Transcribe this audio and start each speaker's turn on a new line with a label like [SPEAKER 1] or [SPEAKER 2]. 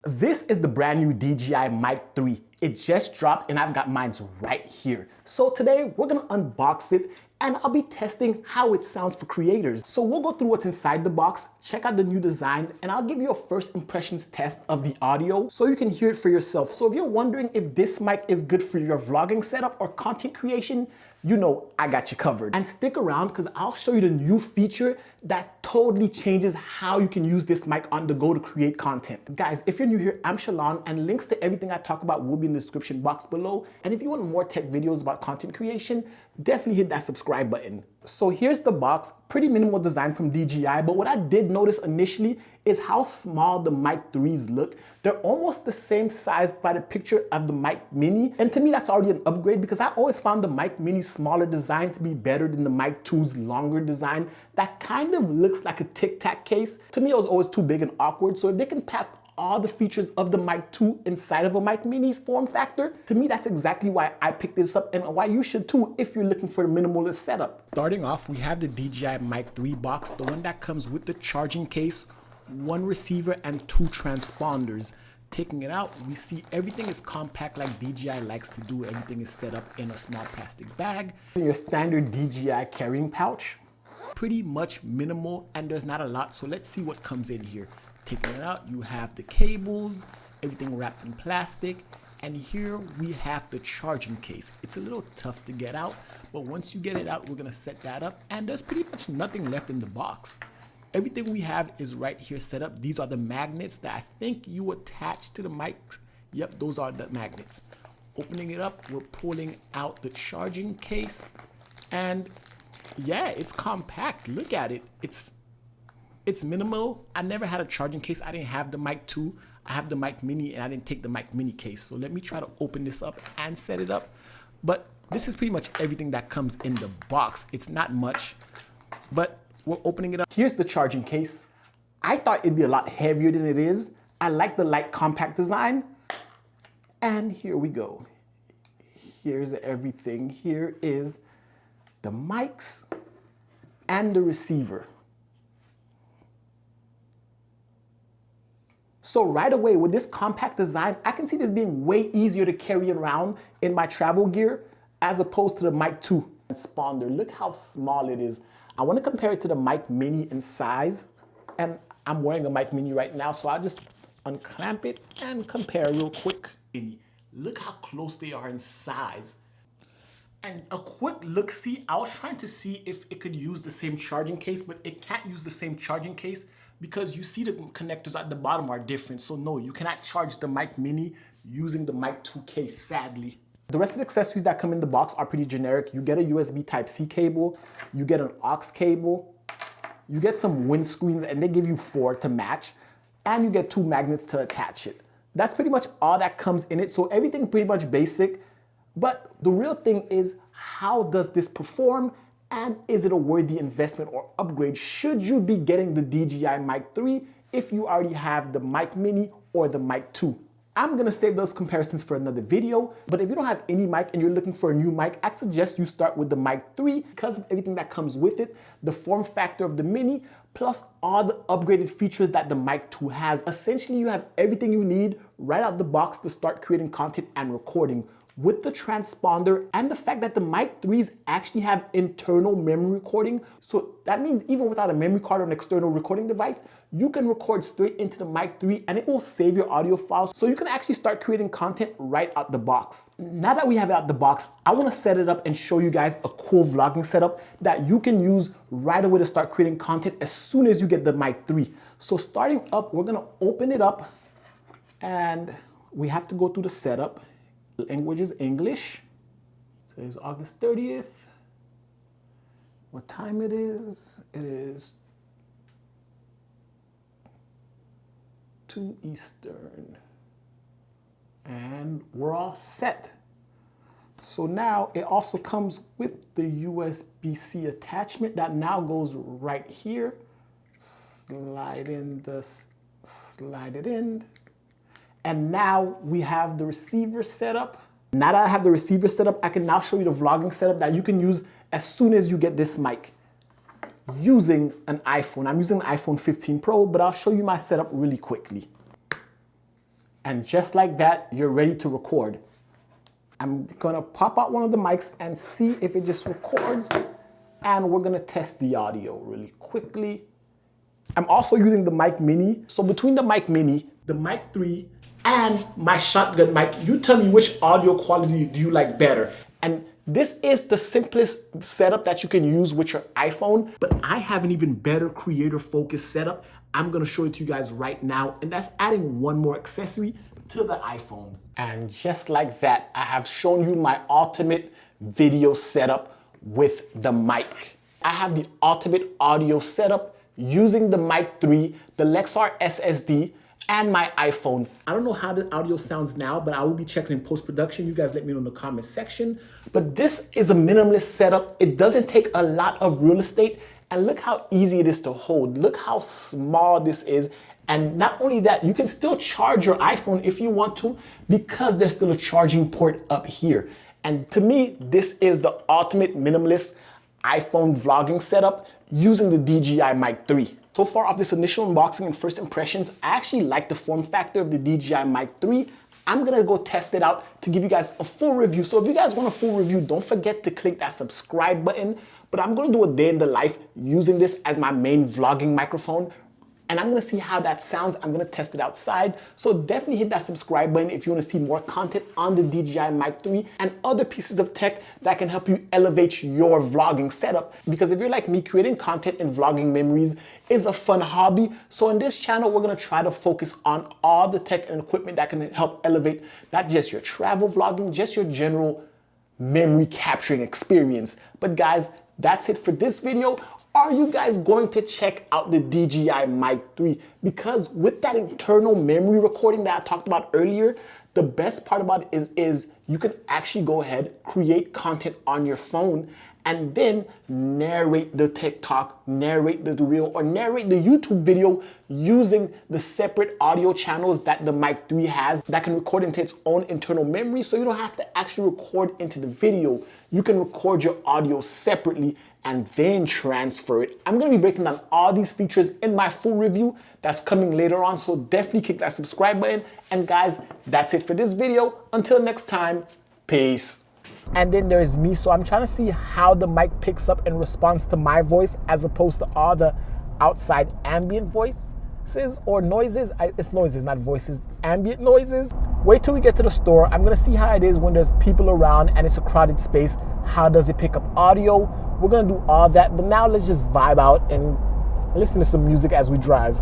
[SPEAKER 1] This is the brand new DJI Mic 3. It just dropped and I've got mine right here. So today we're gonna unbox it and I'll be testing how it sounds for creators. So we'll go through what's inside the box, check out the new design, and I'll give you a first impressions test of the audio so you can hear it for yourself. So if you're wondering if this mic is good for your vlogging setup or content creation, you know I got you covered. And stick around because I'll show you the new feature that totally changes how you can use this mic on the go to create content. Guys, if you're new here, I'm Shalon, and links to everything I talk about will be in the description box below. And if you want more tech videos about content creation, definitely hit that subscribe button. So here's the box, pretty minimal design from DJI, but what I did notice initially is how small the Mic 3s look. They're almost the same size by the picture of the Mic Mini, and to me that's already an upgrade because I always found the Mic Mini's smaller design to be better than the Mic 2's longer design that kind of looks like a Tic Tac case. To me it was always too big and awkward, so if they can pack all the features of the Mic 2 inside of a Mic Mini's form factor, to me that's exactly why I picked this up and why you should too if you're looking for a minimalist setup. Starting off, we have the DJI Mic 3 box, the one that comes with the charging case, one receiver and two transponders. Taking it out, we see everything is compact like DJI likes to do. Everything is set up in a small plastic bag. Your standard DJI carrying pouch. Pretty much minimal and there's not a lot, so let's see what comes in here. Taking it out, you have the cables, everything wrapped in plastic, and here we have the charging case. It's a little tough to get out, but once you get it out, we're gonna set that up, and there's pretty much nothing left in the box. Everything we have is right here set up. These are the magnets that I think you attach to the mics. Yep, those are the magnets. Opening it up, we're pulling out the charging case, and yeah, it's compact. Look at it. It's minimal. I never had a charging case. I didn't have the Mic 2. I have the Mic Mini and I didn't take the Mic Mini case. So let me try to open this up and set it up. But this is pretty much everything that comes in the box. It's not much, but we're opening it up. Here's the charging case. I thought it'd be a lot heavier than it is. I like the light compact design. And here we go. Here's everything. Here is the mics and the receiver. So right away with this compact design, I can see this being way easier to carry around in my travel gear as opposed to the Mic 2 transponder. Look how small it is. I want to compare it to the Mic Mini in size, and I'm wearing a Mic Mini right now, so I'll just unclamp it and compare real quick. Look how close they are in size. And a quick look-see, I was trying to see if it could use the same charging case, but it can't use the same charging case because you see the connectors at the bottom are different. So no, you cannot charge the Mic Mini using the Mic 2 case, sadly. The rest of the accessories that come in the box are pretty generic. You get a USB Type-C cable, you get an aux cable, you get some windscreens, and they give you 4 to match, and you get 2 magnets to attach it. That's pretty much all that comes in it. So everything pretty much basic. But the real thing is, how does this perform and is it a worthy investment or upgrade? Should you be getting the DJI Mic 3 if you already have the Mic Mini or the Mic 2? I'm gonna save those comparisons for another video, but if you don't have any mic and you're looking for a new mic, I'd suggest you start with the Mic 3 because of everything that comes with it, the form factor of the Mini, plus all the upgraded features that the Mic 2 has. Essentially, you have everything you need right out the box to start creating content and recording. With the transponder and the fact that the Mic 3s actually have internal memory recording. So that means even without a memory card or an external recording device, you can record straight into the Mic 3 and it will save your audio files. So you can actually start creating content right out the box. Now that we have it out the box, I want to set it up and show you guys a cool vlogging setup that you can use right away to start creating content as soon as you get the Mic 3. So starting up, we're going to open it up and we have to go through the setup. Language is English. Today's August 30th. What time it is? It is 2 Eastern. And we're all set. So now it also comes with the USB-C attachment that now goes right here. Slide it in. And now we have the receiver set up. Now that I have the receiver set up, I can now show you the vlogging setup that you can use as soon as you get this mic using an iPhone. I'm using an iPhone 15 Pro, but I'll show you my setup really quickly. And just like that, you're ready to record. I'm gonna pop out one of the mics and see if it just records. And we're gonna test the audio really quickly. I'm also using the Mic Mini. So between the Mic Mini, the Mic3, and my shotgun mic, you tell me which audio quality do you like better. And this is the simplest setup that you can use with your iPhone, but I have an even better creator-focused setup. I'm gonna show it to you guys right now, and that's adding one more accessory to the iPhone. And just like that, I have shown you my ultimate video setup with the mic. I have the ultimate audio setup using the Mic3, the Lexar SSD, and my iPhone. I don't know how the audio sounds now, but I will be checking in post-production. You guys let me know in the comment section. But this is a minimalist setup. It doesn't take a lot of real estate. And look how easy it is to hold. Look how small this is. And not only that, you can still charge your iPhone if you want to, because there's still a charging port up here. And to me, this is the ultimate minimalist iPhone vlogging setup using the DJI Mic3. So far off this initial unboxing and first impressions, I actually like the form factor of the DJI Mic3. I'm gonna go test it out to give you guys a full review. So if you guys want a full review, don't forget to click that subscribe button. But I'm gonna do a day in the life using this as my main vlogging microphone. And I'm gonna see how that sounds. I'm gonna test it outside. So definitely hit that subscribe button if you wanna see more content on the DJI Mic3 and other pieces of tech that can help you elevate your vlogging setup. Because if you're like me, creating content and vlogging memories is a fun hobby. So in this channel, we're gonna try to focus on all the tech and equipment that can help elevate not just your travel vlogging, just your general memory capturing experience. But guys, that's it for this video. Are you guys going to check out the DJI Mic3? Because with that internal memory recording that I talked about earlier, the best part about it is you can actually go ahead, create content on your phone, and then narrate the TikTok, narrate the reel, or narrate the YouTube video using the separate audio channels that the Mic3 has that can record into its own internal memory, so you don't have to actually record into the video. You can record your audio separately and then transfer it. I'm gonna be breaking down all these features in my full review that's coming later on, so definitely click that subscribe button. And guys, that's it for this video. Until next time, peace. And then there's me, so I'm trying to see how the mic picks up and responds to my voice as opposed to all the outside ambient voices or noises. It's noises, not voices, ambient noises. Wait till we get to the store. I'm gonna see how it is when there's people around and it's a crowded space. How does it pick up audio? We're gonna do all that, but now let's just vibe out and listen to some music as we drive.